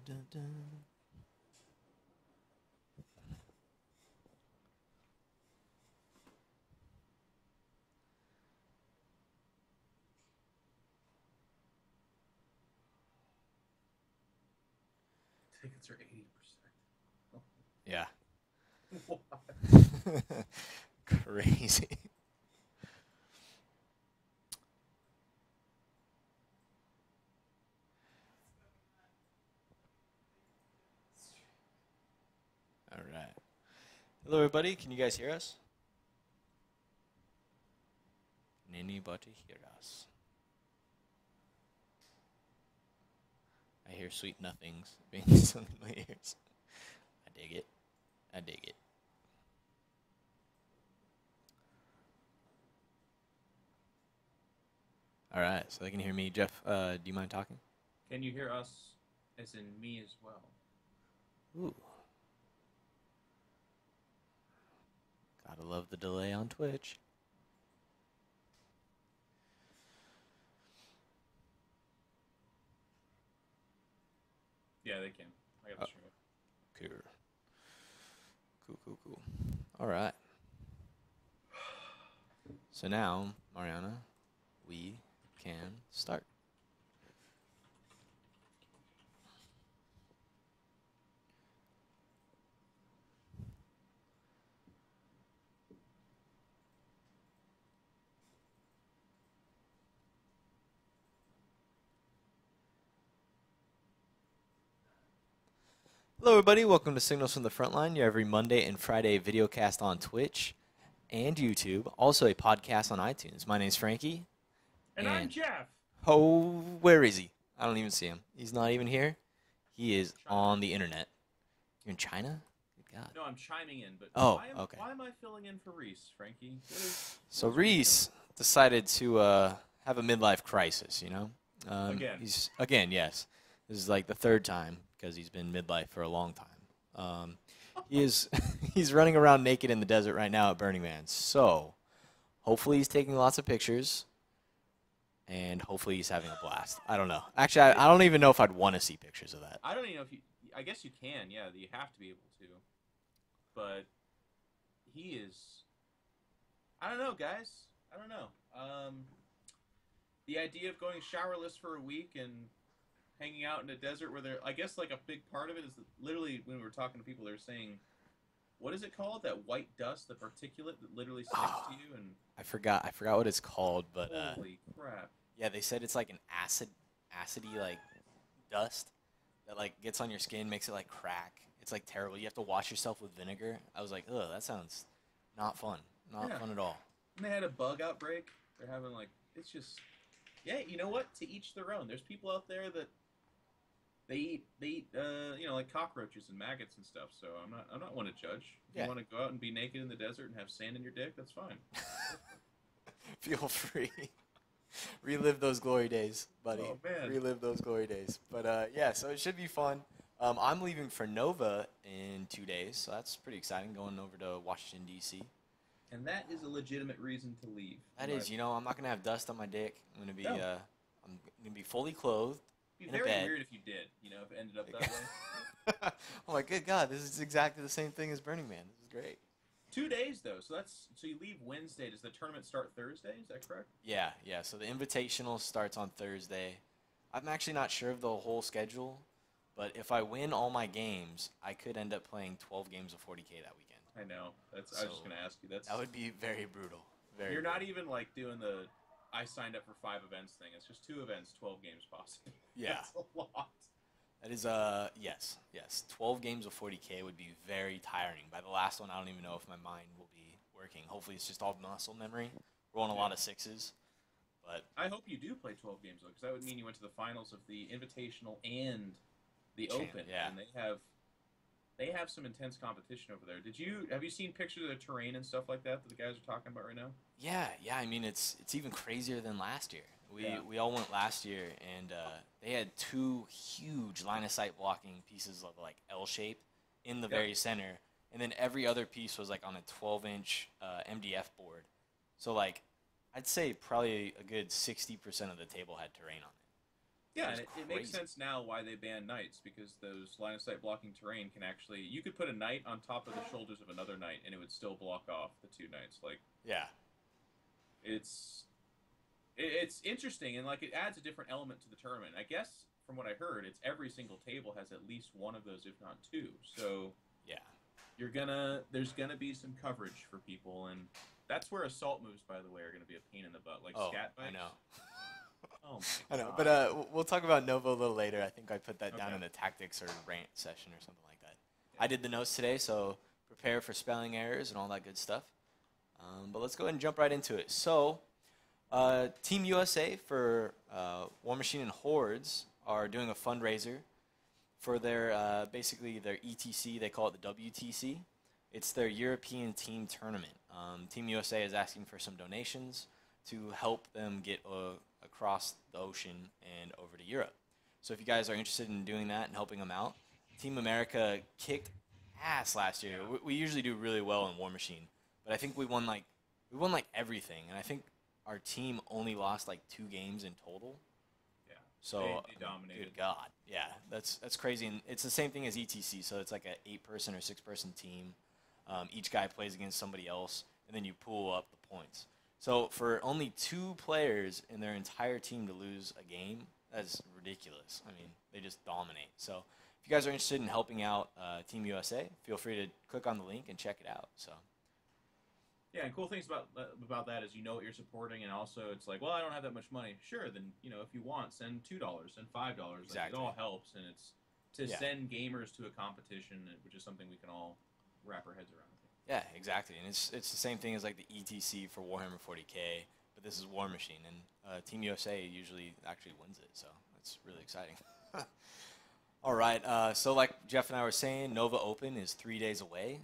dun, dun. Tickets are 80%. Yeah. What? Crazy. All right. Hello, everybody. Can you guys hear us? Can anybody hear us? I hear sweet nothings being sung in my ears. I dig it. I dig it. All right, so they can hear me. Jeff, do you mind talking? Can you hear us as in me as well? Ooh. Gotta love the delay on Twitch. Yeah, they can. I got the stream up. Cool. Cool. All right. So now, Mariana, we can start. Hello, everybody. Welcome to Signals from the Frontline, your every Monday and Friday videocast on Twitch and YouTube. Also, a podcast on iTunes. My name's Frankie. And I'm Jeff. Oh, where is he? I don't even see him. He's not even here. He is on the internet. You're in China? Good God. No, I'm chiming in, but okay. Why am I filling in for Reese, Frankie? So Reese decided to have a midlife crisis, you know? Again. Yes. This is like the third time because he's been midlife for a long time. He's running around naked in the desert right now at Burning Man. So hopefully he's taking lots of pictures, and hopefully he's having a blast. I don't know. Actually, I don't even know if I'd want to see pictures of that. I don't even know if you. I guess you can. Yeah, you have to be able to. But he is. I don't know, guys. I don't know. The idea of going showerless for a week and hanging out in a desert where I guess like a big part of it is that literally when we were talking to people, they're saying, what is it called? That white dust, the particulate that literally sticks to you, and I forgot what it's called, but holy crap! Yeah, they said it's like an acidy like dust that like gets on your skin, makes it like crack. It's like terrible. You have to wash yourself with vinegar. I was like, ugh, that sounds not fun. Not fun at all. And they had a bug outbreak. They're having like it's just yeah. You know what? To each their own. There's people out there that they eat like cockroaches and maggots and stuff. So I'm not one to judge. If you want to go out and be naked in the desert and have sand in your dick, that's fine. Feel free. Relive those glory days, buddy. Oh, man. Relive those glory days. But yeah, so it should be fun. I'm leaving for Nova in 2 days, so that's pretty exciting. Going over to Washington D.C. And that is a legitimate reason to leave. That is, I'm not gonna have dust on my dick. I'm gonna be No. I'm gonna be fully clothed. It'd be very weird if you did. If it ended up that way. Oh my good God, this is exactly the same thing as Burning Man. This is great. 2 days though, so you leave Wednesday. Does the tournament start Thursday? Is that correct? Yeah. So the invitational starts on Thursday. I'm actually not sure of the whole schedule, but if I win all my games, I could end up playing 12 games of 40K that weekend. I know. I was just gonna ask you. That would be very brutal. You're not even like doing the I signed up for 5 events thing. It's just 2 events, 12 games possible. Yeah. That's a lot. That is yes. 12 games of 40K would be very tiring. By the last one, I don't even know if my mind will be working. Hopefully, it's just all muscle memory. Rolling a lot of 6s, but I hope you do play 12 games though, because that would mean you went to the finals of the Invitational and the Open. Yeah. And they have some intense competition over there. Have you seen pictures of the terrain and stuff like that the guys are talking about right now? Yeah. I mean, it's even crazier than last year. We all went last year, and they had 2 huge line of sight blocking pieces of like L shape in the very center, and then every other piece was like on a 12-inch MDF board. So like, I'd say probably a good 60% of the table had terrain on it. Yeah, was and it makes crazy. sense now why they ban knights, because those line of sight blocking terrain can actually, you could put a knight on top of the shoulders of another knight and it would still block off the two knights. Like, Yeah. it's it's interesting, and like it adds a different element to the tournament. I guess from what I heard, it's every single table has at least one of those, if not two. So Yeah. there's gonna be some coverage for people, and that's where assault moves, by the way, are gonna be a pain in the butt, like Oh, scat I know. bikes. Oh I my know. But god. we'll talk about Nova a little later. I think I put that down Okay. in a tactics or rant session or something like that. Yeah. I did the notes today, so prepare for spelling errors and all that good stuff. But let's go ahead and jump right into it. So, Team USA for War Machine and Hordes are doing a fundraiser for their basically their ETC. They call it the WTC. It's their European team tournament. Team USA is asking for some donations to help them get across the ocean and over to Europe. So if you guys are interested in doing that and helping them out, Team America kicked ass last year. Yeah. We usually do really well in War Machine, but I think we won like everything, and I think our team only lost like 2 games in total. Yeah. So They I mean, dominated. good God, yeah, that's crazy, and it's the same thing as ETC. So it's like a 8-person or 6-person team. Each guy plays against somebody else, and then you pool up the points. So for only 2 players in their entire team to lose a game, that's ridiculous. I mean, they just dominate. So if you guys are interested in helping out Team USA, feel free to click on the link and check it out. So Yeah, and cool things about that is you know what you're supporting, and also it's like, well, I don't have that much money. Sure, then if you want, send $2, send $5. Like, it exactly, all helps, and it's to yeah. send gamers to a competition, which is something we can all wrap our heads around. Yeah, exactly, and it's the same thing as like the ETC for Warhammer 40K, but this is War Machine, and Team USA usually actually wins it, so it's really exciting. All right, so like Jeff and I were saying, Nova Open is 3 days away.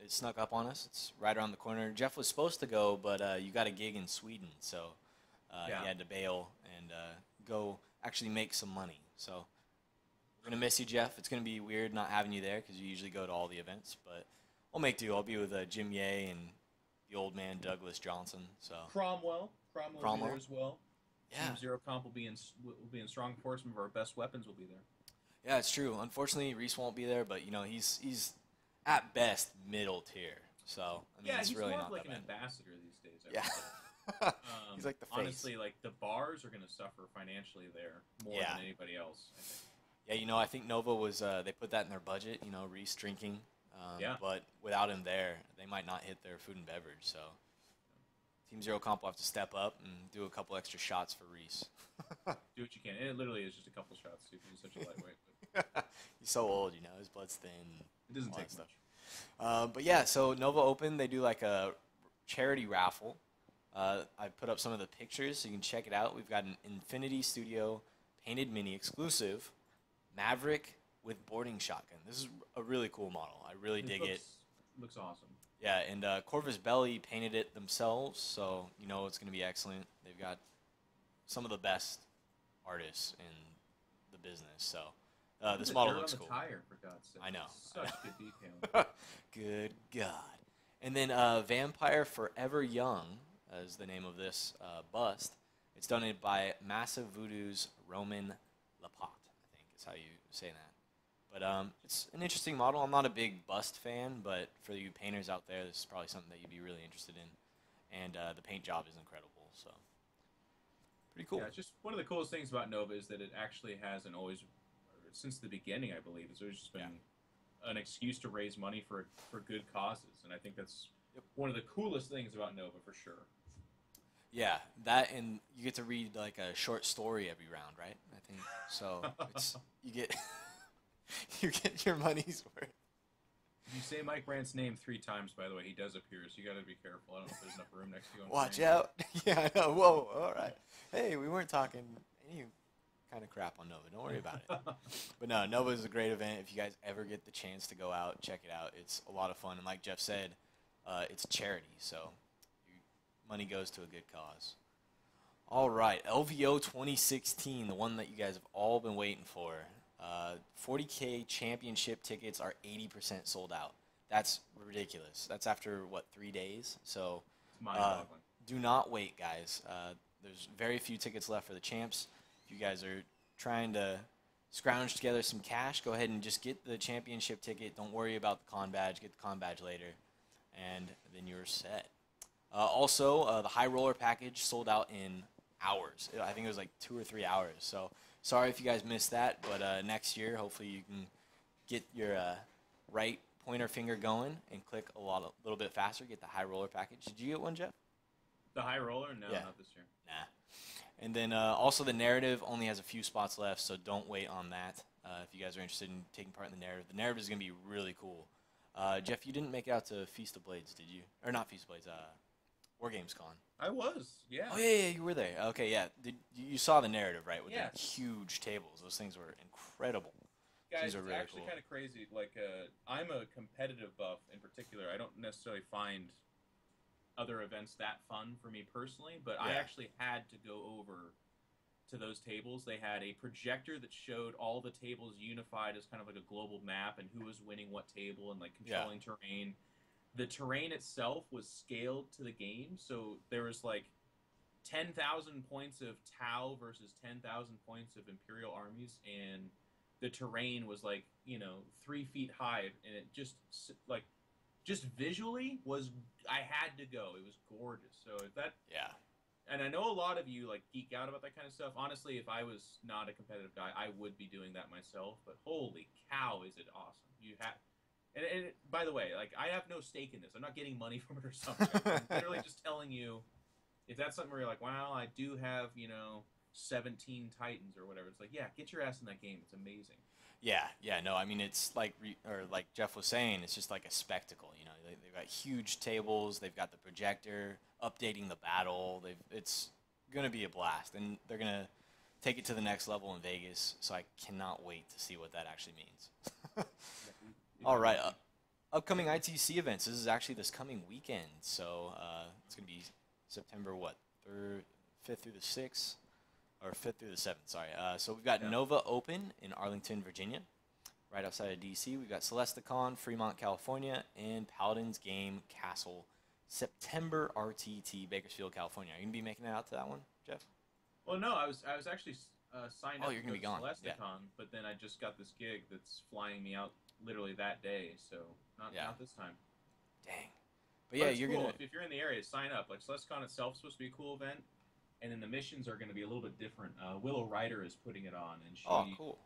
It snuck up on us. It's right around the corner. Jeff was supposed to go, but you got a gig in Sweden, so Yeah. he had to bail and go actually make some money. So we're gonna miss you, Jeff. It's gonna be weird not having you there because you usually go to all the events, but I'll make do. I'll be with Jim Ye and the old man Douglas Johnson. So Cromwell will be there as well. yeah, Team Zero Comp will be in strong enforcement of our best weapons will be there. yeah, it's true. Unfortunately, Reese won't be there, but he's at best middle tier. So I mean, Yeah, it's he's really more not of like that an bad. ambassador these days. I would Yeah, say. he's like the face. Honestly, like the bars are going to suffer financially there more Yeah. than anybody else. I think. Yeah, I think Nova was they put that in their budget. Reese drinking. Yeah. But without him there, they might not hit their food and beverage. So Team Zero Comp will have to step up and do a couple extra shots for Reese. Do what you can. And it literally is just a couple shots too, because he's such a lightweight. But He's so old, his blood's thin. it doesn't all that take stuff. much. But yeah, so Nova Open, they do like a charity raffle. I put up some of the pictures so you can check it out. We've got an Infinity Studio painted mini exclusive Maverick with boarding shotgun. This is a really cool model. I really dig it. Looks awesome. Yeah, and Corvus Belli painted it themselves, so it's going to be excellent. They've got some of the best artists in the business, so this The model dirt looks on the cool. tire, for God's sake. I know. Such good detail. Good God. And then Vampire Forever Young is the name of this bust. It's donated by Massive Voodoo's Roman Lapotte, I think is how you say that. But it's an interesting model. I'm not a big bust fan, but for you painters out there, this is probably something that you'd be really interested in. And the paint job is incredible, so pretty cool. Yeah, it's just one of the coolest things about Nova is that it actually hasn't always, since the beginning, I believe, it's always just been an excuse to raise money for good causes, and I think that's one of the coolest things about Nova for sure. Yeah, that, and you get to read like a short story every round, right? I think so. You get you get your money's worth. If you say Mike Brandt's name 3 times, by the way, he does appear, so you got to be careful. I don't know if there's enough room next to you. Watch out! Yeah, I know. Whoa, all right. Hey, we weren't talking any kind of crap on Nova. Don't worry about it. But no, Nova is a great event. If you guys ever get the chance to go out, check it out. It's a lot of fun, and like Jeff said, it's charity, so money goes to a good cause. All right, LVO 2016, the one that you guys have all been waiting for. 40K championship tickets are 80% sold out. That's ridiculous. That's after, 3 days? So It's mind-boggling. do not wait, guys. There's very few tickets left for the champs. If you guys are trying to scrounge together some cash, go ahead and just get the championship ticket. Don't worry about the con badge. Get the con badge later, and then you're set. Also, the high roller package sold out in hours. I think it was like 2 or 3 hours. So sorry if you guys missed that, but next year, hopefully you can get your right pointer finger going and click little bit faster. Get the high roller package. Did you get one, Jeff? The high roller? No, Yeah. not this year. Nah. And then also the narrative only has a few spots left, so don't wait on that. If you guys are interested in taking part in the narrative is going to be really cool. Jeff, you didn't make it out to Feast of Blades, did you? Or not Feast of Blades, War Games Con. I was, yeah. Oh, yeah, you were there. Okay, yeah. You saw the narrative, right? With Yes. the huge tables. Those things were incredible. Guys, These are it's really actually cool. kind of crazy. Like, I'm a competitive buff in particular. I don't necessarily find other events that fun for me personally, but I Yeah. actually had to go over to those tables. They had a projector that showed all the tables unified as kind of like a global map and who was winning what table and like controlling terrain. The terrain itself was scaled to the game, so there was like 10,000 points of Tau versus 10,000 points of Imperial armies, and the terrain was like 3 feet high, and it just visually was. I had to go. It was gorgeous. So if that, Yeah. and I know a lot of you like geek out about that kind of stuff. Honestly, if I was not a competitive guy, I would be doing that myself. But holy cow, is it awesome! You have. And by the way, like I have no stake in this. I'm not getting money from it or something. I'm literally just telling you, if that's something where you're like, wow, I do have 17 Titans or whatever. It's like, yeah, get your ass in that game. It's amazing. Yeah, no, I mean, it's like Jeff was saying, it's just like a spectacle, they've got huge tables, they've got the projector, updating the battle, it's going to be a blast, and they're going to take it to the next level in Vegas, so I cannot wait to see what that actually means. All right, upcoming ITC events, this is actually this coming weekend, so it's going to be September, 5th through the 6th? Or 5th through the 7th, sorry. So we've got Nova Open in Arlington, Virginia, right outside of D.C. We've got Celesticon, Fremont, California, and Paladin's Game Castle, September RTT, Bakersfield, California. Are you going to be making it out to that one, Jeff? Well, no, I was actually signed up you're gonna to be gone. Celesticon, Yeah. but then I just got this gig that's flying me out literally that day, so not this time. Dang. But yeah, it's you're cool. going to... If you're in the area, sign up. Like Celesticon itself is supposed to be a cool event, and then the missions are going to be a little bit different. Willow Ryder is putting it on, and she cool.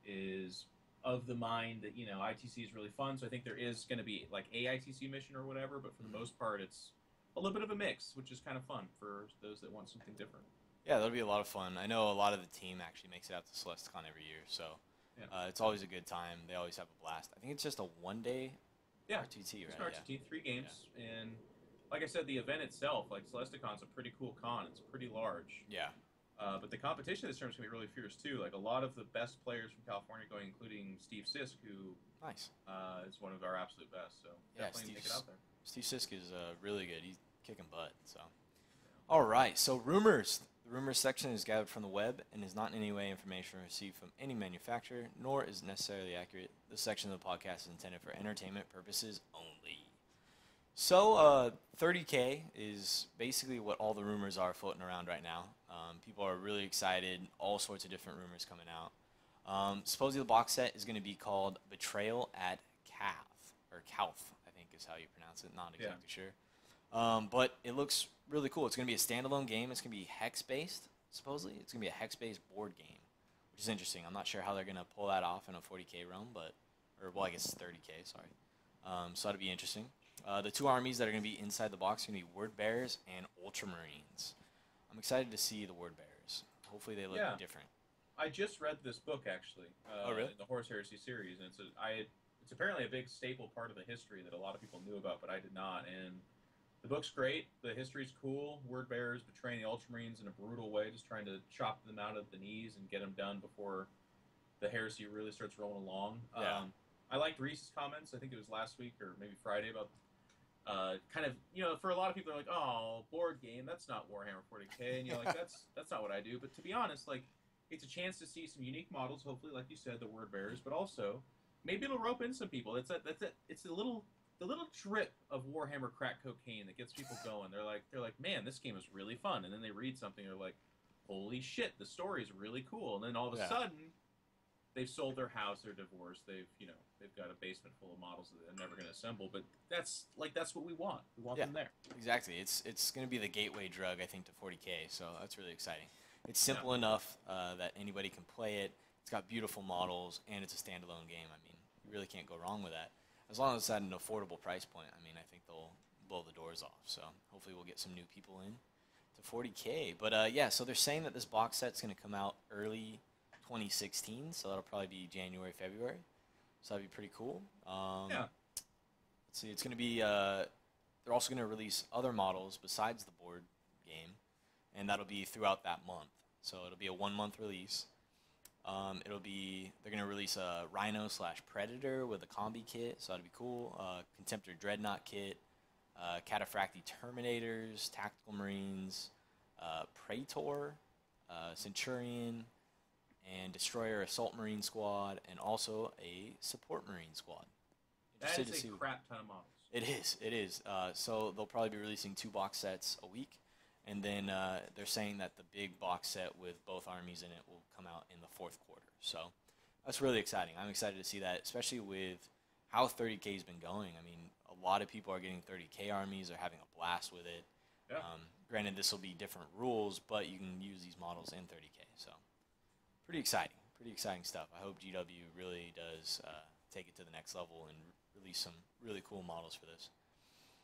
is of the mind that ITC is really fun. So I think there is going to be like a ITC mission or whatever, but for the most part, it's a little bit of a mix, which is kind of fun for those that want something different. Yeah, that'll be a lot of fun. I know a lot of the team actually makes it out to Celesticon every year, so it's always a good time. They always have a blast. I think it's just a one-day RTT, right? It's RTT, 3 games, and like I said, the event itself, like Celesticon's a pretty cool con. It's pretty large. Yeah. But the competition this term is going to be really fierce, too. Like, a lot of the best players from California going, including Steve Sisk, who is one of our absolute best. So definitely take it out there. Steve Sisk is really good. He's kicking butt. So, all right. So rumors. The rumors section is gathered from the web and is not in any way information received from any manufacturer, nor is necessarily accurate. This section of the podcast is intended for entertainment purposes only. So, 30K is basically what all the rumors are floating around right now. People are really excited. All sorts of different rumors coming out. Supposedly the box set is going to be called Betrayal at Calth, or Calth, I think is how you pronounce it. Not exactly sure. But it looks really cool. It's going to be a standalone game. It's going to be hex-based, supposedly. It's going to be a hex-based board game, which is interesting. I'm not sure how they're going to pull that off in a 40K realm, I guess it's 30K, sorry. So that'll be interesting. The 2 armies that are going to be inside the box are going to be Word Bearers and Ultramarines. I'm excited to see the Word Bearers. Hopefully they look different. I just read this book, actually. Really? The Horus Heresy series, and it's apparently a big staple part of the history that a lot of people knew about, but I did not. And the book's great. The history's cool. Word Bearers betraying the Ultramarines in a brutal way, just trying to chop them out at the knees and get them done before the heresy really starts rolling along. Yeah. I liked Reese's comments. I think it was last week or maybe Friday about kind of, for a lot of people, they're like, oh, board game, that's not Warhammer 40K. And you're like, that's not what I do. But to be honest, like, it's a chance to see some unique models, hopefully, like you said, the Word Bearers, but also maybe it'll rope in some people. It's the little drip of Warhammer crack cocaine that gets people going. They're like, man, this game is really fun. And then they read something, they're like, holy shit, the story is really cool. And then all of a Yeah. sudden, they've sold their house, they're divorced, they've got a basement full of models that they're never going to assemble. But that's what we want. We want Yeah, them there. exactly. It's going to be the gateway drug, I think, to 40K. So that's really exciting. It's Yeah. simple enough that anybody can play it. It's got beautiful models, and it's a standalone game. I mean, you really can't go wrong with that. As long as it's at an affordable price point, I mean, I think they'll blow the doors off. So hopefully we'll get some new people in to 40K. But yeah, so they're saying that this box set's going to come out early 2016. So that'll probably be January, February. So that'd be pretty cool. Yeah. Let's see, it's going to be. They're also going to release other models besides the board game, and that'll be throughout that month. So it'll be a 1 month release. They're going to release a Rhino / Predator with a combi kit, so that'll be cool. Contemptor Dreadnought kit, Cataphracti Terminators, Tactical Marines, Praetor, Centurion, and Destroyer Assault Marine Squad, and also a Support Marine Squad. That is a crap ton of models. It is. It is. So they'll probably be releasing 2 box sets a week, and then they're saying that the big box set with both armies in it will come out in the 4th quarter. So that's really exciting. I'm excited to see that, especially with how 30K has been going. I mean, a lot of people are getting 30K armies. They're having a blast with it. Yeah. Granted, this will be different rules, but you can use these models in 30K. So pretty exciting. Pretty exciting stuff. I hope GW really does take it to the next level and release some really cool models for this.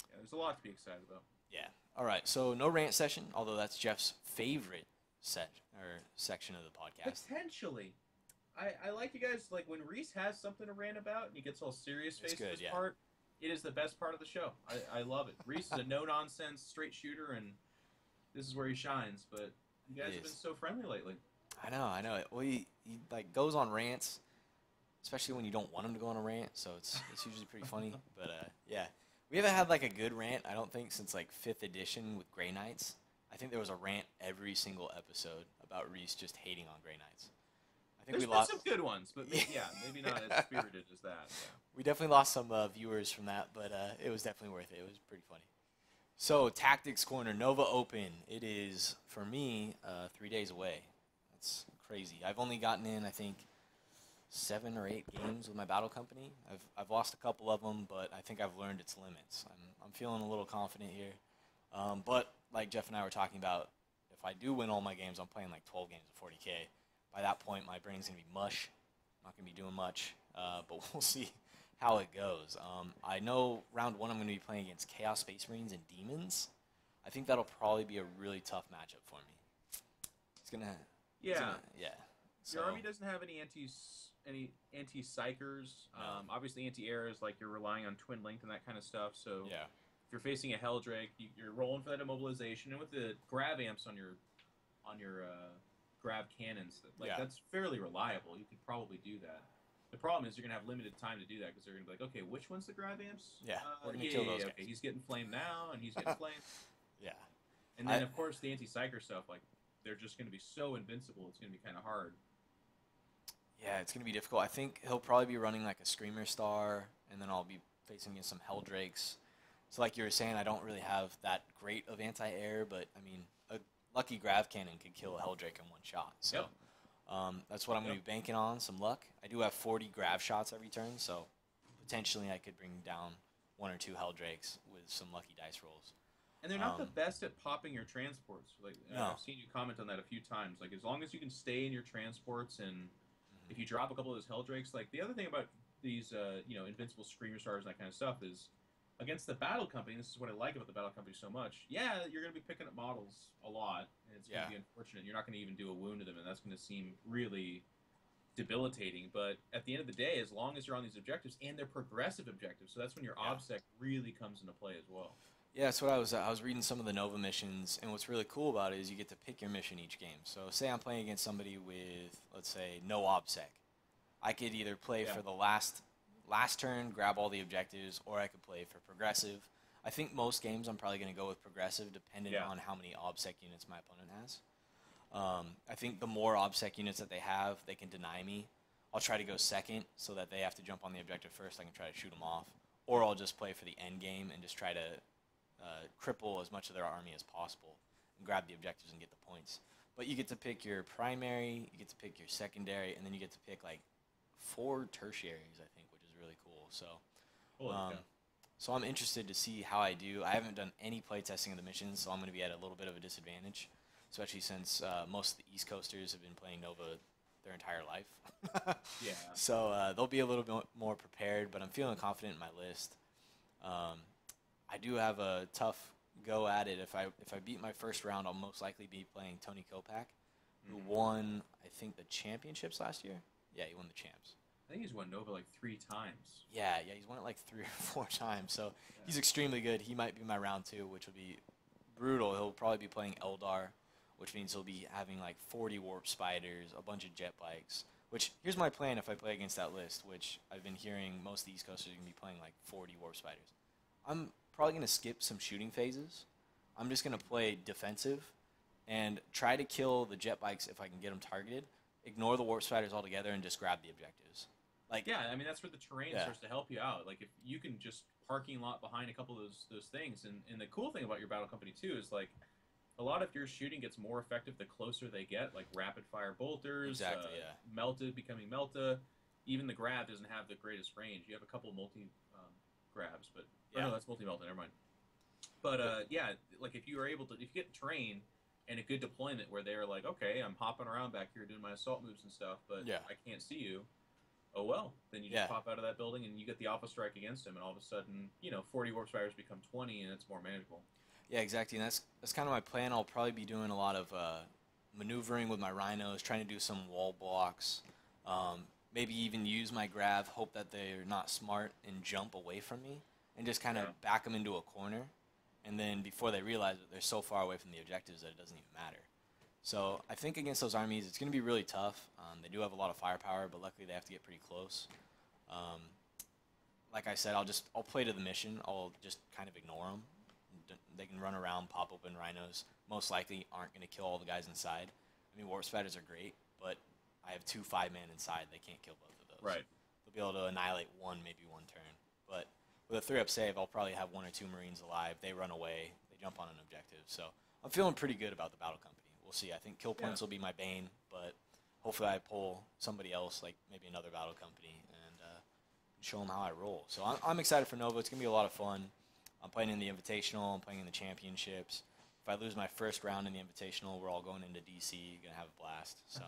Yeah, there's a lot to be excited about. Yeah. All right. So no rant session, although that's Jeff's favorite section of the podcast. Potentially. I like you guys, like, when Reese has something to rant about and he gets all serious face in his part, it is the best part of the show. I love it. Reese is a no-nonsense straight shooter, and this is where he shines. But you guys have been so friendly lately. I know. Well, he like goes on rants, especially when you don't want him to go on a rant. So it's usually pretty funny. But yeah, we haven't had like a good rant, I don't think, since like 5th edition with Grey Knights. I think there was a rant every single episode about Reese just hating on Grey Knights. I think There's been some good ones, but maybe not as spirited as that. Yeah. We definitely lost some viewers from that, but it was definitely worth it. It was pretty funny. So, Tactics Corner, Nova Open. It is, for me, 3 days away. That's crazy. I've only gotten in, I think, 7 or 8 games with my battle company. I've lost a couple of them, but I think I've learned its limits. I'm feeling a little confident here. But like Jeff and I were talking about, if I do win all my games, I'm playing like 12 games of 40K. By that point, my brain's going to be mush. I'm not going to be doing much, but we'll see how it goes. I know round 1 I'm going to be playing against Chaos Space Marines and Demons. I think that'll probably be a really tough matchup for me. It's going to... Yeah. Yeah. Your army doesn't have any anti-psychers. No. Obviously, anti-airs, like you're relying on twin length and that kind of stuff. So Yeah. if you're facing a Helldrake, you're rolling for that immobilization, and with the grav amps on your grav cannons, that's fairly reliable. You could probably do that. The problem is you're gonna have limited time to do that because they're gonna be like, okay, which one's the grav amps? Yeah, we're gonna kill those guys. Okay, he's getting flamed now, and he's getting flamed. Yeah. And then of course the anti-psyker stuff, like they're just gonna be so invincible. It's gonna be kind of hard. Yeah, it's going to be difficult. I think he'll probably be running like a Screamer Star, and then I'll be facing against some Helldrakes. So like you were saying, I don't really have that great of anti-air, but, I mean, a lucky Grav Cannon could kill a Helldrake in one shot. So that's what I'm going to be banking on, some luck. I do have 40 Grav shots every turn, so potentially I could bring down 1 or 2 Helldrakes with some lucky dice rolls. And they're not the best at popping your transports. Like No. I've seen you comment on that a few times. Like, as long as you can stay in your transports, and if you drop a couple of those Helldrakes, like the other thing about these, invincible Screamer Stars and that kind of stuff is, against the Battle Company, this is what I like about the Battle Company so much. Yeah, you're going to be picking up models a lot, and it's going to be unfortunate. You're not going to even do a wound to them, and that's going to seem really debilitating. But at the end of the day, as long as you're on these objectives, and they're progressive objectives, so that's when your OBSEC really comes into play as well. Yeah, that's what I was reading some of the Nova missions, and what's really cool about it is you get to pick your mission each game. So say I'm playing against somebody with, let's say, no OBSEC. I could either play for the last turn, grab all the objectives, or I could play for progressive. I think most games I'm probably going to go with progressive, depending on how many OBSEC units my opponent has. I think the more OBSEC units that they have, they can deny me. I'll try to go second so that they have to jump on the objective first. I can try to shoot them off. Or I'll just play for the end game and just try to cripple as much of their army as possible and grab the objectives and get the points. But you get to pick your primary, you get to pick your secondary, and then you get to pick like 4 tertiaries, I think, which is really cool. So, Holy um, cow. so I'm interested to see how I do. I haven't done any play testing of the missions, so I'm going to be at a little bit of a disadvantage, especially since most of the East Coasters have been playing Nova their entire life. Yeah. So they'll be a little bit more prepared, but I'm feeling confident in my list. Um, I do have a tough go at it. If I beat my first round, I'll most likely be playing Tony Kopak, who Mhm. won, I think, the championships last year. Yeah, he won the champs. I think he's won Nova like 3 times. Yeah, he's won it like 3 or 4 times. So Yeah. he's extremely good. He might be my round 2, which will be brutal. He'll probably be playing Eldar, which means he'll be having like 40 warp spiders, a bunch of jet bikes. Which here's my plan if I play against that list, which I've been hearing most of the East Coasters are gonna be playing like 40 warp spiders. I'm probably gonna skip some shooting phases. I'm just gonna play defensive and try to kill the jet bikes if I can get them targeted. Ignore the warp spiders altogether and just grab the objectives. Like, Yeah, I mean that's where the terrain yeah, starts to help you out. Like if you can just parking lot behind a couple of those things, and the cool thing about your battle company too is like a lot of your shooting gets more effective the closer they get. Like rapid fire bolters, exactly, yeah, melted becoming melta. Even the grab doesn't have the greatest range. You have a couple multi grabs, but or yeah. no, that's multi melta. Never mind. But yeah, like if you are able to, if you get terrain and a good deployment where they're like, okay, I'm hopping around back here doing my assault moves and stuff, but Yeah. I can't see you. Oh well, then you just Yeah. pop out of that building and you get the alpha strike against him, and all of a sudden, 40 warp spiders become 20, and it's more manageable. Yeah, exactly. And that's kind of my plan. I'll probably be doing a lot of maneuvering with my rhinos, trying to do some wall blocks. Maybe even use my grav, hope that they're not smart and jump away from me, and just kind of Yeah. back them into a corner. And then before they realize it, they're so far away from the objectives that it doesn't even matter. So I think against those armies, it's going to be really tough. They do have a lot of firepower, but luckily they have to get pretty close. Um, like I said, I'll play to the mission. I'll just kind of ignore them. They can run around, pop open rhinos. Most likely aren't going to kill all the guys inside. I mean, warp spiders are great, but I have 2 5-man inside. They can't kill both of those. Right. They'll be able to annihilate one, maybe one turn. But with a 3-up save, I'll probably have 1 or 2 Marines alive. They run away. They jump on an objective. So I'm feeling pretty good about the battle company. We'll see. I think kill points Yeah. will be my bane, but hopefully I pull somebody else, like maybe another battle company, and show them how I roll. So I'm excited for Nova. It's going to be a lot of fun. I'm playing in the Invitational. I'm playing in the Championships. If I lose my first round in the Invitational, we're all going into DC. Going to have a blast. So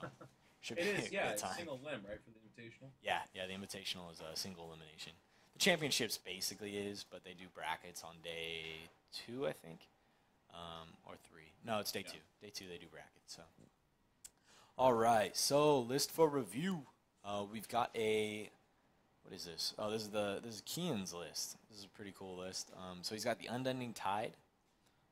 should be It a is, yeah, good it's time. a single limb, right, for the invitational. Yeah, the Invitational is a single elimination. The Championships basically is, but they do brackets on day 2, I think, or 3. No, it's day Yeah. 2. Day 2 they do brackets. So, all right. So list for review. We've got a. What is this? Oh, this is Kian's list. This is a pretty cool list. So he's got the Unending Tide,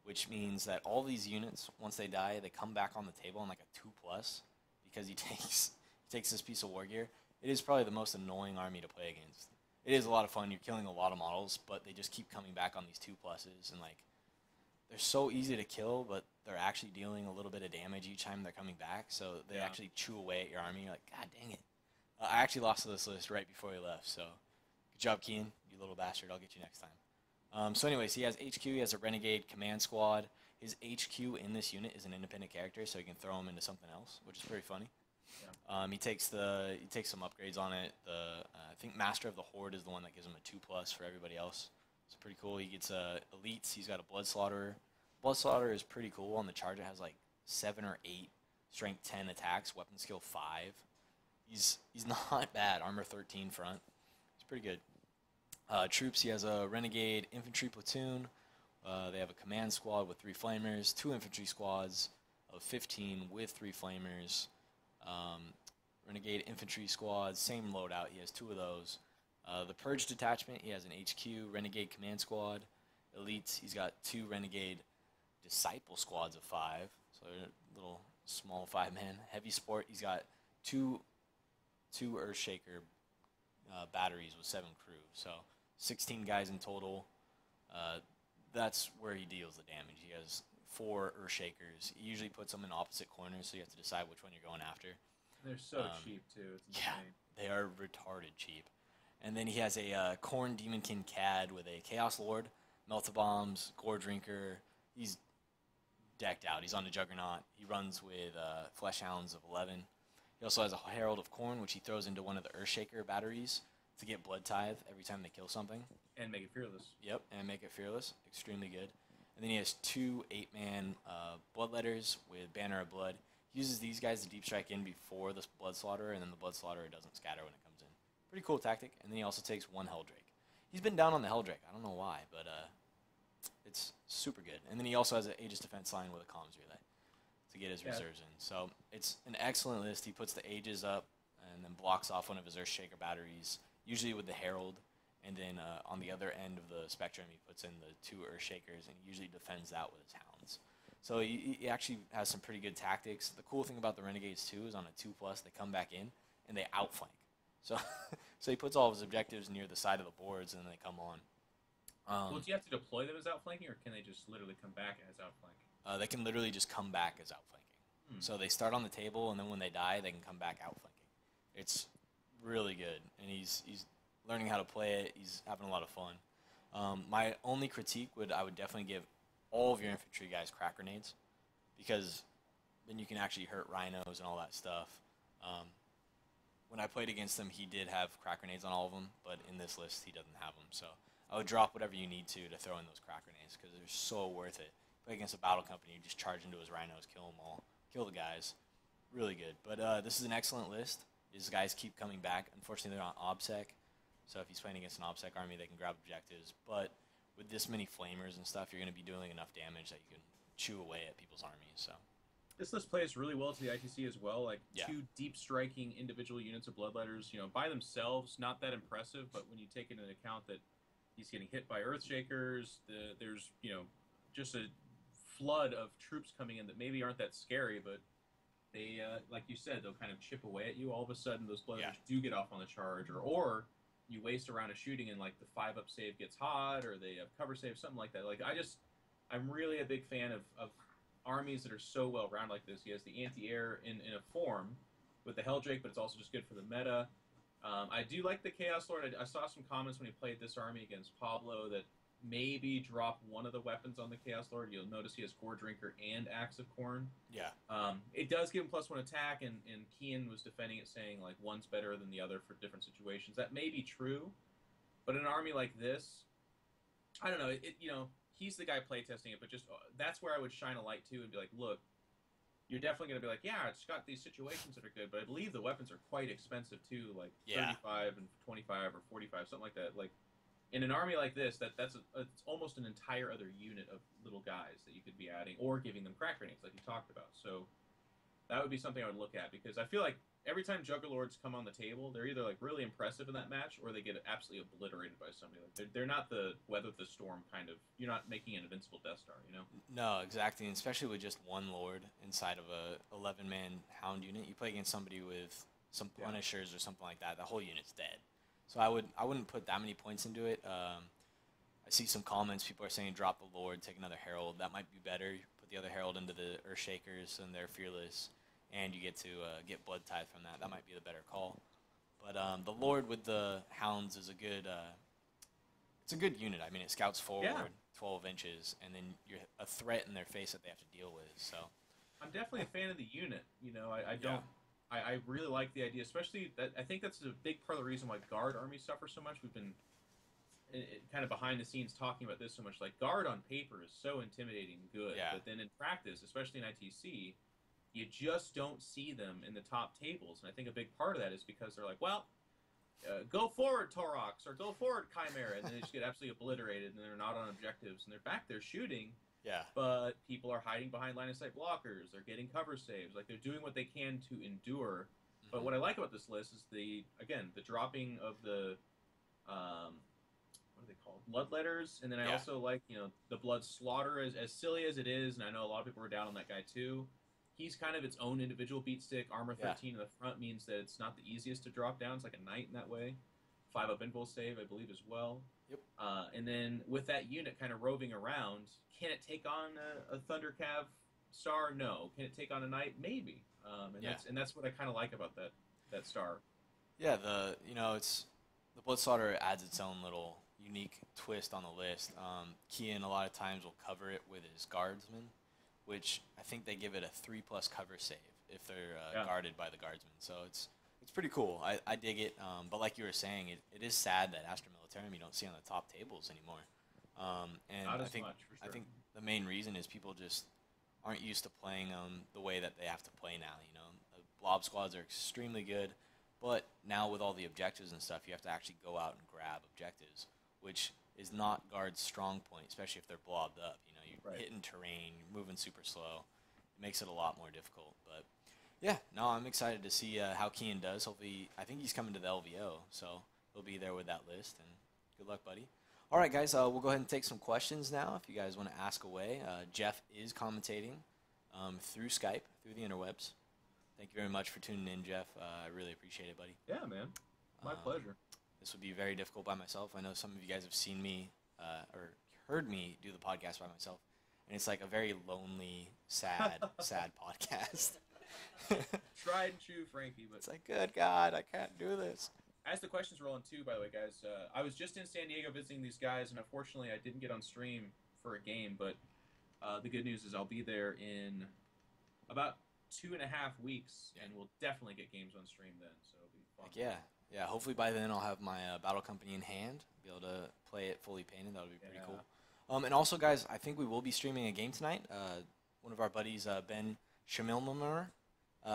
which means that all these units, once they die, they come back on the table on like a 2+, because he takes this piece of war gear. It is probably the most annoying army to play against. It is a lot of fun. You're killing a lot of models, but they just keep coming back on these 2+s, and like they're so easy to kill, but they're actually dealing a little bit of damage each time they're coming back. So they Yeah. actually chew away at your army. You're like, God dang it! I actually lost to this list right before he left. So good job, Kian, you little bastard. I'll get you next time. So anyways, he has HQ. He has a Renegade Command Squad. His HQ in this unit is an independent character, so you can throw him into something else, which is pretty funny. Yeah. He takes some upgrades on it. I think Master of the Horde is the one that gives him a 2+ for everybody else. It's pretty cool. He gets elites. He's got a Blood Slaughterer. Blood Slaughterer is pretty cool. On the charge, it has like 7 or 8 strength 10 attacks, weapon skill 5. He's not bad. Armor 13 front. It's pretty good. Troops, he has a Renegade Infantry Platoon. They have a Command Squad with 3 Flamers, 2 Infantry Squads of 15 with 3 Flamers. Renegade Infantry Squad, same loadout. He has 2 of those. The Purge Detachment, he has an HQ, Renegade Command Squad. Elites, he's got 2 Renegade Disciple Squads of 5. So they're little small 5-man. Heavy Sport, he's got 2 Earthshaker batteries with 7 crew. So 16 guys in total. That's where he deals the damage. He has 4 Earthshakers. He usually puts them in opposite corners, so you have to decide which one you're going after. They're so cheap, too. It's insane. Yeah, they are retarded cheap. And then he has a Khorne Demonkin CAD with a Chaos Lord, Melta Bombs, Gore Drinker. He's decked out. He's on a Juggernaut. He runs with Flesh Hounds of 11. He also has a Herald of Corn, which he throws into one of the Earthshaker batteries to get Blood Tithe every time they kill something. And make it fearless. Yep, and make it fearless. Extremely good. And then he has 2 8-man Bloodletters with Banner of Blood. He uses these guys to deep strike in before the Blood Slaughterer, and then the Blood Slaughterer doesn't scatter when it comes in. Pretty cool tactic. And then he also takes 1 Helldrake. He's been down on the Helldrake. I don't know why, but it's super good. And then he also has an Aegis Defense line with a comms relay to get his reserves in. So it's an excellent list. He puts the Aegis up and then blocks off one of his Earthshaker batteries, usually with the Herald. And then on the other end of the spectrum, he puts in the 2 Earthshakers, and he usually defends that with his Hounds. So he actually has some pretty good tactics. The cool thing about the Renegades, too, is on a 2+, they come back in, and they outflank. So so he puts all of his objectives near the side of the boards, and then they come on. Well, do you have to deploy them as outflanking, or can they just literally come back as outflanking? They can literally just come back as outflanking. So they start on the table, and then when they die, they can come back outflanking. It's really good, and he's learning how to play it. He's having a lot of fun. My only critique I would definitely give all of your infantry guys crack grenades, because then you can actually hurt rhinos and all that stuff. When I played against him, he did have crack grenades on all of them, but in this list, he doesn't have them. So I would drop whatever you need to throw in those crack grenades, because they're so worth it. Play against a battle company, you just charge into his rhinos, kill them all, kill the guys. Really good. But this is an excellent list. These guys keep coming back. Unfortunately, they're on OBSEC, so if he's playing against an OBSEC army, they can grab objectives. But with this many flamers and stuff, you're going to be doing enough damage that you can chew away at people's armies. So this list plays really well to the ITC as well. Like, yeah. 2 deep striking individual units of Bloodletters, by themselves, not that impressive, but when you take into account that he's getting hit by Earthshakers, there's, just a flood of troops coming in that maybe aren't that scary, but they, like you said, they'll kind of chip away at you. All of a sudden, those Bloodletters do get off on the charge, or you waste a round of shooting and, like, the 5-up save gets hot, or they have cover save, something like that. Like, I'm really a big fan of armies that are so well-rounded like this. He has the anti-air in a form with the Helldrake, but it's also just good for the meta. I do like the Chaos Lord. I saw some comments when he played this army against Pablo that maybe drop one of the weapons on the Chaos Lord. You'll notice he has Gore Drinker and Axe of Corn. Yeah. It does give him +1 attack, and Kian was defending it, saying, like, one's better than the other for different situations. That may be true, but in an army like this, I don't know. He's the guy playtesting it, but just that's where I would shine a light to and be like, look, you're definitely going to be like, yeah, it's got these situations that are good, but I believe the weapons are quite expensive too, like 35 and 25 or 45, something like that. Like, in an army like this, it's almost an entire other unit of little guys that you could be adding, or giving them crack grenades like you talked about. So that would be something I would look at, because I feel like every time Juggerlords come on the table, they're either, like, really impressive in that match, or they get absolutely obliterated by somebody. Like, they're not the weather the storm kind of. You're not making an invincible Death Star, No, exactly, and especially with just one Lord inside of a 11-man Hound unit. You play against somebody with some Punishers or something like that, the whole unit's dead. So I wouldn't put that many points into it. I see some comments, people are saying drop the Lord, take another Herald. That might be better. You put the other Herald into the Earthshakers, and they're fearless, and you get to get Blood Tithe from that. That might be the better call. But the Lord with the Hounds is a good it's a good unit. I mean, it scouts forward 12 inches, and then you're a threat in their face that they have to deal with. So I'm definitely a fan of the unit. I really like the idea, especially that I think that's a big part of the reason why Guard armies suffer so much. We've been kind of behind the scenes talking about this so much. Like, Guard on paper is so intimidating and good, but then in practice, especially in ITC, you just don't see them in the top tables. And I think a big part of that is because they're like, well, go forward, Torox, or go forward, Chimera, and then they just get absolutely obliterated, and they're not on objectives, and they're back there shooting. Yeah. But people are hiding behind line of sight blockers. They're getting cover saves. Like, they're doing what they can to endure. Mm-hmm. But what I like about this list is the dropping of the what are they called? Bloodletters. And then I also like, the Blood Slaughter, as silly as it is, and I know a lot of people are down on that guy too. He's kind of its own individual beat stick. Armor 13 in the front means that it's not the easiest to drop down. It's like a knight in that way. 5-up invul save, I believe, as well. Yep. And then with that unit kind of roving around, can it take on a Thunder Cav star? No. Can it take on a knight? Maybe. That's what I kind of like about that star. Yeah, it's the Blood Slaughter adds its own little unique twist on the list. Kian a lot of times will cover it with his guardsmen, which I think they give it a 3+ cover save if they're Yeah. guarded by the guardsman. So it's pretty cool. I dig it. But like you were saying, it is sad that Astra Militarum you don't see on the top tables anymore. And Not I as think much, for I sure. think the main reason is people just aren't used to playing the way that they have to play now. You know, the blob squads are extremely good, but now with all the objectives and stuff, you have to actually go out and grab objectives, which is not guard's strong point, especially if they're blobbed up. You know, you're Right. hitting terrain, you're moving super slow. It makes it a lot more difficult. But yeah, no, I'm excited to see how Kian does. Hopefully, I think he's coming to the LVO, so he'll be there with that list. And good luck, buddy. All right, guys, we'll go ahead and take some questions now. If you guys want to ask away, Jeff is commentating through Skype, through the interwebs. Thank you very much for tuning in, Jeff. I really appreciate it, buddy. Yeah, man. My pleasure. This would be very difficult by myself. I know some of you guys have seen me or heard me do the podcast by myself, and it's like a very lonely, sad, sad podcast. Tried and true, Frankie. But It's like, good God, I can't do this. as the questions roll in too, by the way, guys, I was just in San Diego visiting these guys, and unfortunately, I didn't get on stream for a game. But the good news is I'll be there in about 2.5 weeks, and we'll definitely get games on stream then. So it'll be fun. Like, yeah. Hopefully by then I'll have my battle company in hand, be able to play it fully painted. That'll be pretty Yeah. cool. And also, guys, I think we will be streaming a game tonight. One of our buddies, Ben Shamilmamur,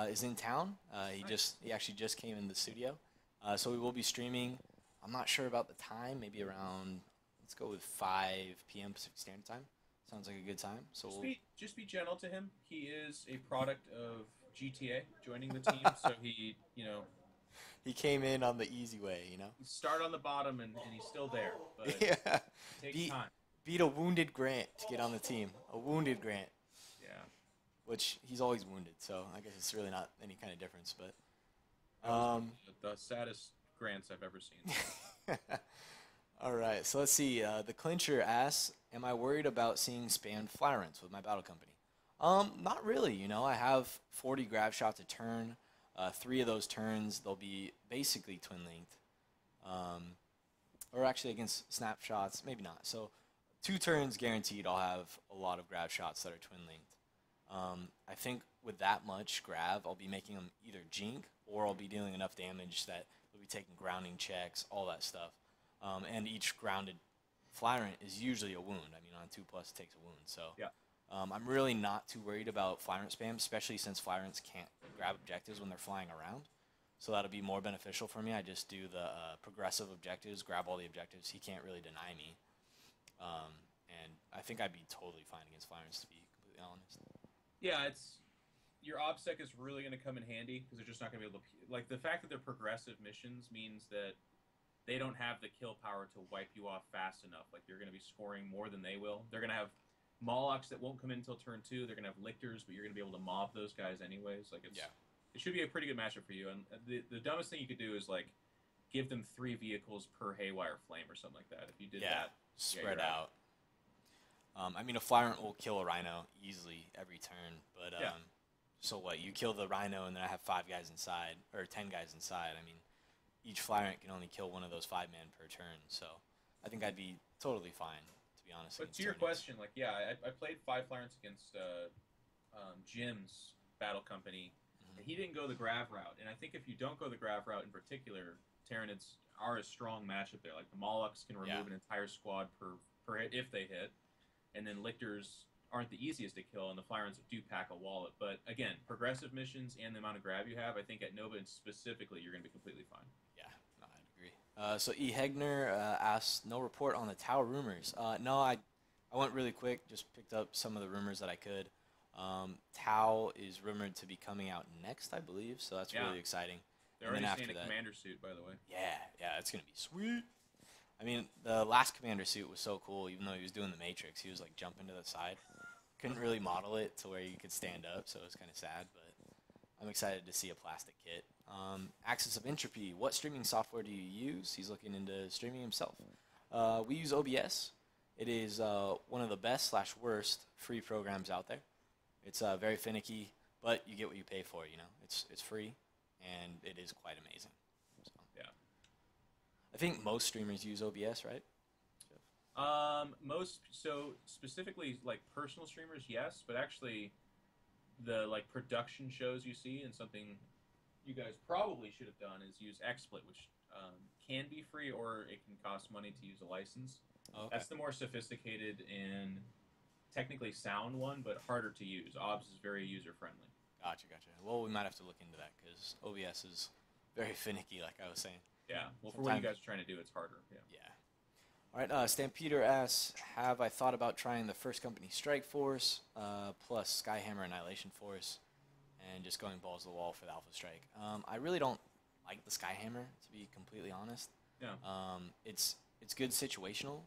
is in town. He actually just came in the studio. So we will be streaming. I'm not sure about the time. Maybe around, let's go with 5 p.m. Pacific Standard Time. Sounds like a good time. So Just be gentle to him. He is a product of GTA joining the team, so he, he came in on the easy way, you know. he started on the bottom and he's still there. But Yeah. it takes time. Beat a wounded Grant to get on the team. A wounded Grant. Yeah. Which he's always wounded, so I guess it's really not any kind of difference. But That was the saddest grants I've ever seen. all right, so let's see. The clincher asks, "Am I worried about seeing spammed flyrants with my battle company?" Not really. You know, I have 40 grab shots a turn. 3 of those turns they'll be basically twin linked, or actually against snapshots, maybe not. So 2 turns guaranteed. I'll have a lot of grab shots that are twin linked. I think with that much grab, I'll be making them either jink or I'll be dealing enough damage that they'll be taking grounding checks, all that stuff. And each grounded flyrant is usually a wound. I mean, on 2+ it takes a wound. So Yeah. I'm really not too worried about flyrant spam, especially since flyrants can't grab objectives when they're flying around. So that'll be more beneficial for me. I just do the progressive objectives, grab all the objectives. He can't really deny me. And I think I'd be totally fine against flyrants, to be completely honest. Yeah, your OBSEC is really going to come in handy because they're just not going to be able to... Like, the fact that they're progressive missions means that they don't have the kill power to wipe you off fast enough. Like, you're going to be scoring more than they will. They're going to have Molochs that won't come in until turn 2. They're going to have Lictors, but you're going to be able to mob those guys anyways. Like, it should be a pretty good matchup for you. And the dumbest thing you could do is, like, give them 3 vehicles per Haywire Flame or something like that. If you did that... Spread out. I mean, a flyrant will kill a rhino easily every turn, but so what? You kill the rhino, and then I have 5 guys inside, or 10 guys inside. I mean, each flyrant can only kill one of those 5 men per turn, so I think I'd be totally fine, to be honest. But to your question, like, I played 5 flyrants against Jim's battle company, and he didn't go the grav route. And I think if you don't go the grav route in particular, Tyranids are a strong matchup there. Like, the Molochs can remove an entire squad per hit if they hit. And then Lictors aren't the easiest to kill, and the Flyrants do pack a wallet. But again, progressive missions and the amount of grab you have, I think at Nova specifically, you're going to be completely fine. Yeah, no, I'd agree. So E. Hegner asks, no report on the Tau rumors. No, I went really quick, just picked up some of the rumors that I could. Tau is rumored to be coming out next, I believe, so that's really exciting. They're already seeing a commander suit, by the way. Yeah, it's going to be sweet. I mean, the last commander suit was so cool, even though he was doing the Matrix. He was, like, jumping to the side. Couldn't really model it to where you could stand up, so it was kind of sad, but I'm excited to see a plastic kit. Axis of Entropy, what streaming software do you use? He's looking into streaming himself. We use OBS. It is one of the best/worst free programs out there. It's very finicky, but you get what you pay for, you know. It's free, and it is quite amazing. So, yeah. I think most streamers use OBS, right? Most so specifically like personal streamers, yes, but actually the like production shows you see and something you guys probably should have done is use XSplit, which can be free or it can cost money to use a license. Oh, okay. That's the more sophisticated and technically sound one, but harder to use. OBS is very user friendly. Gotcha. Well, we might have to look into that because OBS is very finicky, like I was saying. Yeah, well, for what you guys are trying to do, it's harder. Yeah. Yeah. All right. Stampeder asks, have I thought about trying the First Company Strike Force plus Skyhammer Annihilation Force and just going balls to the wall for the Alpha Strike? I really don't like the Skyhammer, to be completely honest. Yeah. It's good situational,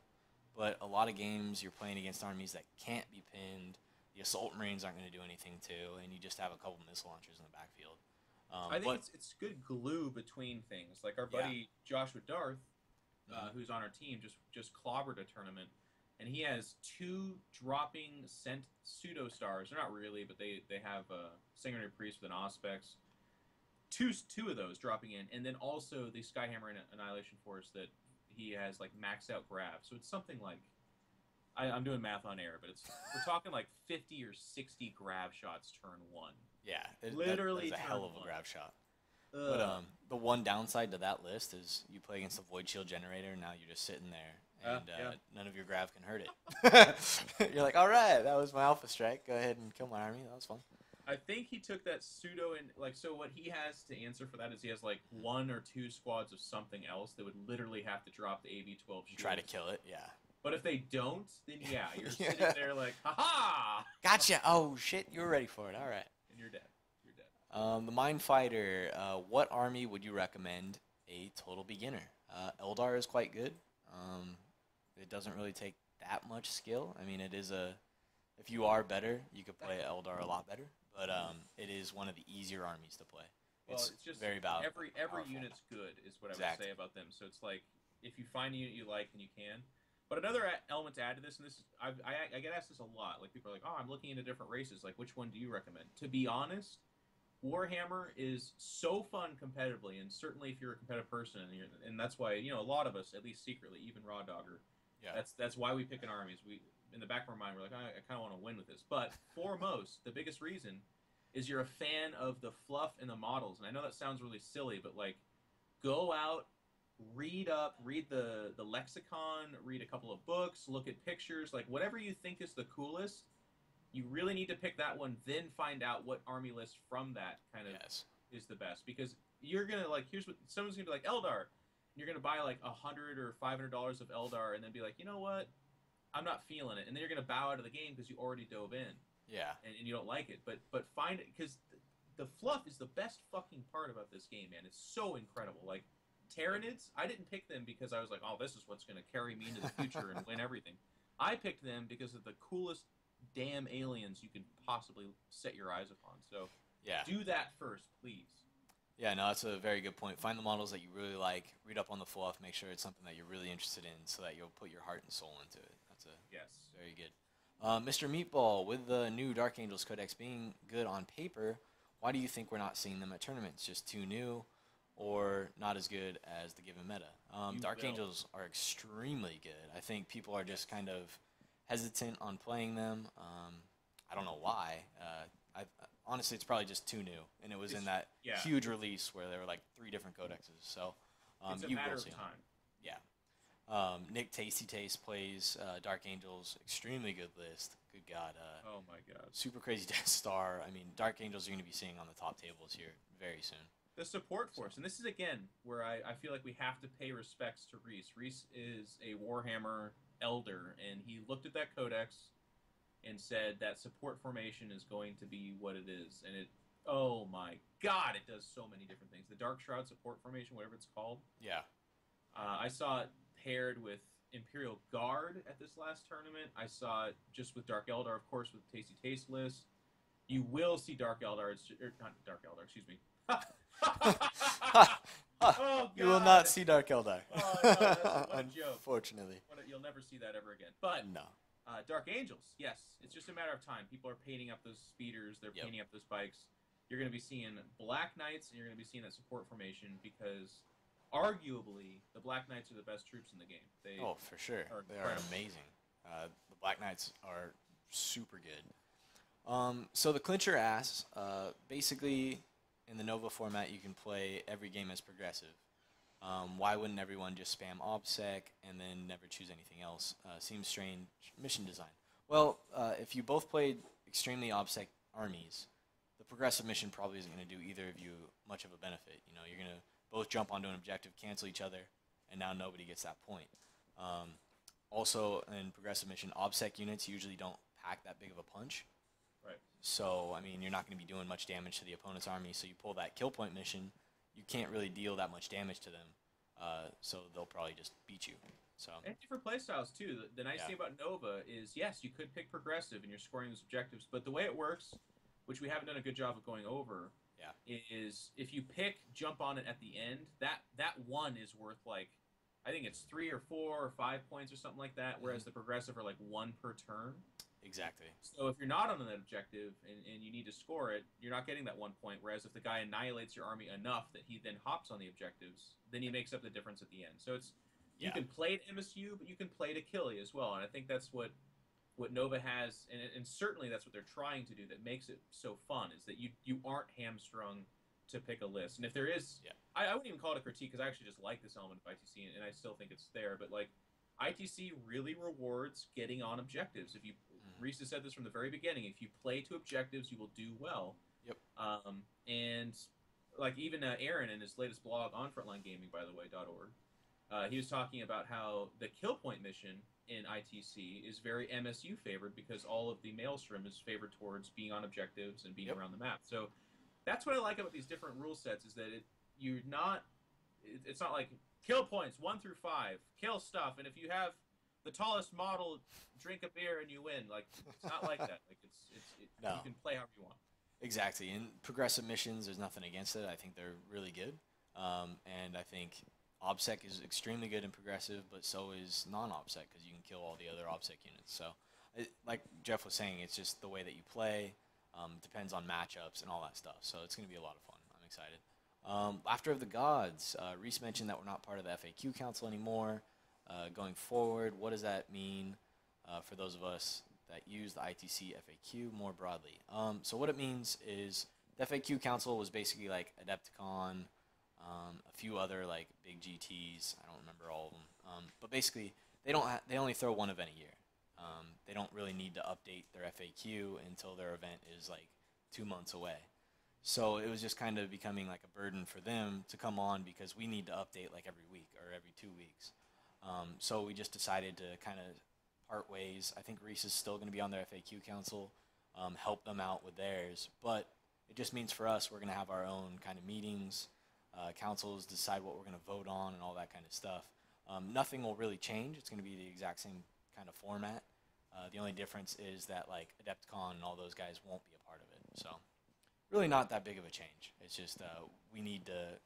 but a lot of games you're playing against armies that can't be pinned. The Assault Marines aren't going to do anything too, and you just have a couple missile launchers in the backfield. I think it's good glue between things. Like our buddy Joshua Darth, who's on our team, just clobbered a tournament, and he has 2 dropping sent pseudo stars. They're not really, but they have a Sanguinary Priest with an Auspex. Two of those dropping in, and then also the Skyhammer and Annihilation Force that he has like maxed out grab. So it's something like I'm doing math on air, but we're talking like 50 or 60 grab shots turn 1. Yeah, literally that's a hell of a one. grab shot. But the one downside to that list is you play against a Void Shield Generator, and now you're just sitting there, and none of your grav can hurt it. You're like, all right, that was my Alpha Strike. Go ahead and kill my army. That was fun. I think he took that pseudo and like so. What he has to answer for that is he has like 1 or 2 squads of something else that would literally have to drop the AB-12 shield. Try to kill it, yeah. But if they don't, then you're sitting there like, ha-ha! Gotcha! Oh, shit, you were ready for it. All right. And you're dead. You're dead. The Mind Fighter, what army would you recommend a total beginner? Eldar is quite good. It doesn't really take that much skill. I mean, it is if you are better, you could play Eldar a lot better. But it is one of the easier armies to play. Well, it's just very valuable. Every unit's good, is what I would say about them. So it's like, if you find a unit you like, and you can. But another element to add to this, and this is, I get asked this a lot. Like, people are like, oh, I'm looking into different races. Like, which one do you recommend? To be honest, Warhammer is so fun competitively, and certainly if you're a competitive person, and that's why, a lot of us, at least secretly, even Raw Dogger, that's why we pick an armies. We, in the back of our mind, we're like, I kind of want to win with this. But foremost, the biggest reason is you're a fan of the fluff and the models. And I know that sounds really silly, but like, go out, read the lexicon, read a couple of books, look at pictures, like whatever you think is the coolest. You really need to pick that one, then find out what army list from that kind of is the best. Because you're gonna like, here's what someone's gonna be like, Eldar. And you're gonna buy like $100 or $500 of Eldar, and then be like, you know what? I'm not feeling it, and then you're gonna bow out of the game because you already dove in. Yeah. And you don't like it, but find it, because the fluff is the best fucking part about this game, man. It's so incredible. Like Tyranids, I didn't pick them because I was like, oh, this is what's gonna carry me into the future and win everything. I picked them because of the coolest damn aliens you can possibly set your eyes upon. So do that first, please. Yeah, no, that's a very good point. Find the models that you really like, read up on the fluff, make sure it's something that you're really interested in so that you'll put your heart and soul into it. That's very good. Mr. Meatball, with the new Dark Angels Codex being good on paper, why do you think we're not seeing them at tournaments? Just too new or not as good as the given meta? Dark Angels are extremely good. I think people are just kind of hesitant on playing them. I don't know why. Honestly, it's probably just too new, and it was in that huge release where there were like 3 different codexes. So it's a matter of time. Yeah. Nick Tasty Taste plays Dark Angels, extremely good list. Good God. Oh my God. Super Crazy Death Star. I mean, Dark Angels you're going to be seeing on the top tables here very soon. The support force, and this is again where I feel like we have to pay respects to Reese. Reese is a Warhammer elder, and he looked at that codex and said that support formation is going to be what it is. And it, oh my God, it does so many different things. The Dark Shroud support formation, whatever it's called. Yeah. I saw it paired with Imperial Guard at this last tournament. I saw it just with Dark Eldar, of course, with Tasty Taste list. You will see Dark Eldar, not Dark Eldar, excuse me. Oh, God. You will not see Dark Eldar. Oh, no, what a joke. Unfortunately. You'll never see that ever again. But no. Dark Angels, yes. It's just a matter of time. People are painting up those speeders. They're painting up those bikes. You're going to be seeing Black Knights, and you're going to be seeing that support formation because arguably the Black Knights are the best troops in the game. They Oh, for sure. are They are incredible. amazing. The Black Knights are super good. So the clincher asks, basically, in the Nova format, you can play every game as progressive. Why wouldn't everyone just spam OBSEC and then never choose anything else? Seems strange mission design. Well, if you both played extremely OBSEC armies, the progressive mission probably isn't going to do either of you much of a benefit. You know, you're going to both jump onto an objective, cancel each other, and now nobody gets that point. Um, Also, in progressive mission, OBSEC units usually don't pack that big of a punch. Right. So, I mean, you're not going to be doing much damage to the opponent's army. So you pull that kill point mission, you can't really deal that much damage to them. So they'll probably just beat you. So And different playstyles too. The nice yeah, thing about Nova is, yes, you could pick progressive and you're scoring those objectives, but the way it works, which we haven't done a good job of going over, yeah, is if you pick jump on it at the end, that one is worth like, I think it's 3 or 4 or 5 points or something like that. hmm Whereas the progressive are like one per turn. exactly. So if you're not on an objective and you need to score it, you're not getting that 1 point. Whereas if the guy annihilates your army enough that he then hops on the objectives, then he makes up the difference at the end. So it's you Yeah, can play to MSU, but you can play to kill as well. And I think that's what Nova has, and certainly that's what they're trying to do. That makes it so fun is that you aren't hamstrung to pick a list. And if there is, yeah, I wouldn't even call it a critique because I actually just like this element of ITC, and I still think it's there. But like ITC really rewards getting on objectives. If you hmm Reese has said this from the very beginning. If you play to objectives, you will do well. yep, And like even Aaron in his latest blog on Frontline Gaming, by the way, .org, he was talking about how the kill point mission in ITC is very MSU favored because all of the maelstrom is favored towards being on objectives and being yep, around the map. So that's what I like about these different rule sets is that you're not it's not like kill points 1 through 5, kill stuff, and if you have the tallest model, drink a beer and you win. Like it's not like that. Like you no, can play however you want. exactly. In progressive missions, there's nothing against it. I think they're really good, and I think OBSEC is extremely good in progressive, but so is non-OBSEC because you can kill all the other OBSEC units. So, like Jeff was saying, it's just the way that you play. Depends on matchups and all that stuff. So it's going to be a lot of fun. I'm excited. Laughter of the Gods. Reese mentioned that we're not part of the FAQ Council anymore. Going forward, what does that mean for those of us that use the ITC FAQ more broadly? So what it means is the FAQ Council was basically like Adepticon, a few other like big GTs. I don't remember all of them, but basically they only throw one event a year. They don't really need to update their FAQ until their event is like 2 months away. So it was just kind of becoming like a burden for them to come on because we need to update like every week or every 2 weeks. So we just decided to kind of part ways. I think Reese is still going to be on their FAQ council, help them out with theirs. But it just means for us, we're going to have our own kind of meetings, councils, decide what we're going to vote on and all that kind of stuff. Nothing will really change. It's going to be the exact same kind of format. The only difference is that like Adepticon and all those guys won't be a part of it. So really not that big of a change. It's just we need to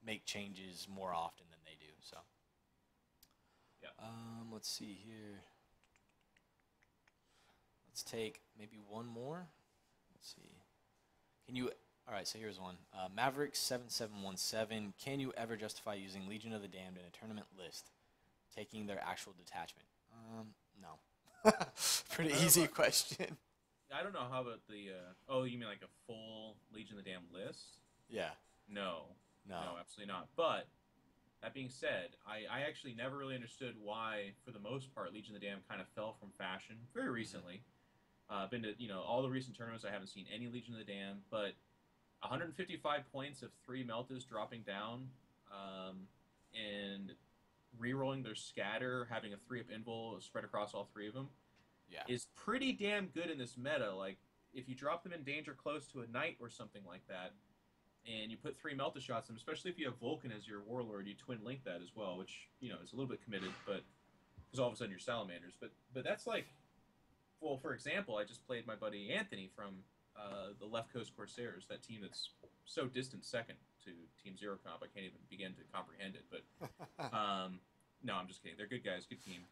make changes more often than they do. So Yeah. let's see here. Let's take maybe one more. Let's see. Can you? All right. So here's one. Maverick7717. Can you ever justify using Legion of the Damned in a tournament list, taking their actual detachment? No. Pretty I don't easy know. question. I don't know how about the. Oh, you mean like a full Legion of the Damned list? Yeah. No, No. no, absolutely not. But that being said, I actually never really understood why, for the most part, Legion of the Damned kind of fell from fashion very hmm recently. Been to all the recent tournaments. I haven't seen any Legion of the Damned, but 155 points of 3 Meltas dropping down, and re-rolling their scatter, having a 3-up invul spread across all three of them, Yeah. is pretty damn good in this meta. Like, if you drop them in danger close to a knight or something like that, and you put 3 Melta shots in them, especially if you have Vulcan as your warlord, you twin link that as well, which, is a little bit committed, but because all of a sudden you're salamanders. But that's like, well, for example, I just played my buddy Anthony from the Left Coast Corsairs, that team that's so distant second to Team Zero Comp, I can't even begin to comprehend it. But no, I'm just kidding. They're good guys, good team.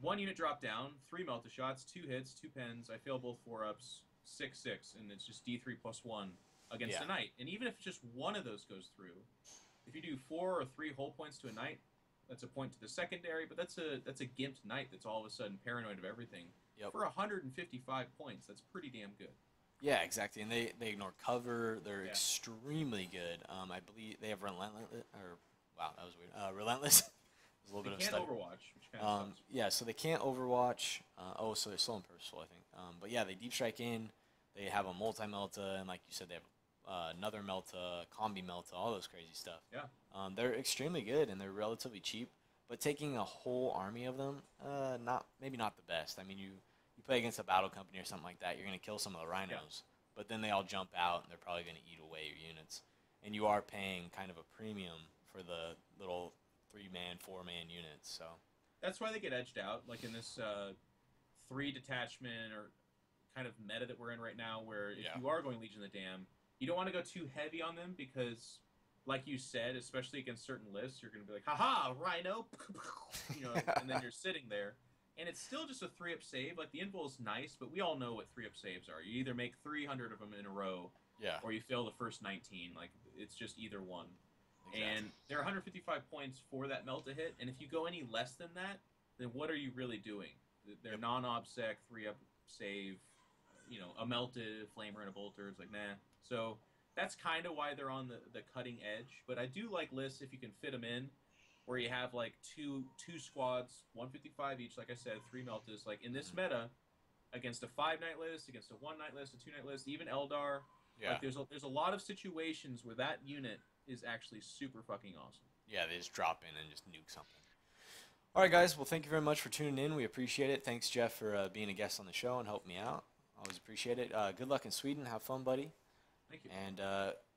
One unit dropped down, 3 Melta shots, 2 hits, 2 pens. I fail both 4-ups, 6-6, and it's just D3 plus 1 against Yeah. a knight. And even if just one of those goes through, if you do 4 or 3 hull points to a knight, that's a point to the secondary. But that's a gimped knight that's all of a sudden paranoid of everything. Yep. For 155 points, that's pretty damn good. Yeah, exactly. And they ignore cover. They're Yeah. extremely good. I believe they have relentless. Or wow, that was weird. Relentless. There's a little They bit of can't stutter. overwatch, which kind of sucks. Yeah, so they can't overwatch. So they're slow and purposeful, I think. But yeah, they deep strike in. They have a multi melta, and like you said, they have another melta, combi melta, all those crazy stuff. Yeah. They're extremely good, and they're relatively cheap. But taking a whole army of them, maybe not the best. I mean, you play against a battle company or something like that, you're gonna kill some of the rhinos. Yeah. But then they all jump out, and they're probably gonna eat away your units. And you are paying kind of a premium for the little 3-man, 4-man units. So That's why they get edged out, like in this 3 detachment or kind of meta that we're in right now, where if Yeah. you are going Legion of the Dam, you don't want to go too heavy on them because, like you said, especially against certain lists, you're going to be like, haha, Rhino, and then you're sitting there. And it's still just a 3-up save. Like, the invul is nice, but we all know what 3-up saves are. You either make 300 of them in a row, yeah, or you fail the first 19. Like, it's just either one. exactly. And they're 155 points for that melt to hit. And if you go any less than that, then what are you really doing? They're non-obsec, 3-up save, a melted flamer and a bolter. It's like, nah. So that's kind of why they're on the cutting edge. But I do like lists if you can fit them in, where you have like two squads, 155 each. Like I said, 3 meltas. Like in this meta, against a 5-night list, against a 1-night list, a 2-night list, even Eldar. Yeah. Like there's a lot of situations where that unit is actually super fucking awesome. Yeah, they just drop in and just nuke something. All right, guys. Well, thank you very much for tuning in. We appreciate it. Thanks, Jeff, for being a guest on the show and helping me out. Always appreciate it. Good luck in Sweden. Have fun, buddy. Thank you. And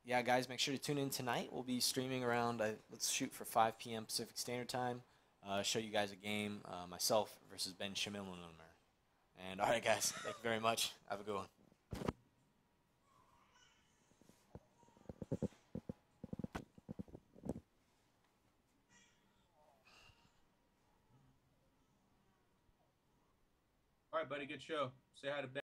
yeah, guys, make sure to tune in tonight. We'll be streaming around. Let's shoot for 5 p.m. Pacific Standard Time. Show you guys a game, myself versus Ben Schimmelner. And all right, guys. Thank you very much. Have a good one. All right, buddy. Good show. Say hi to Ben.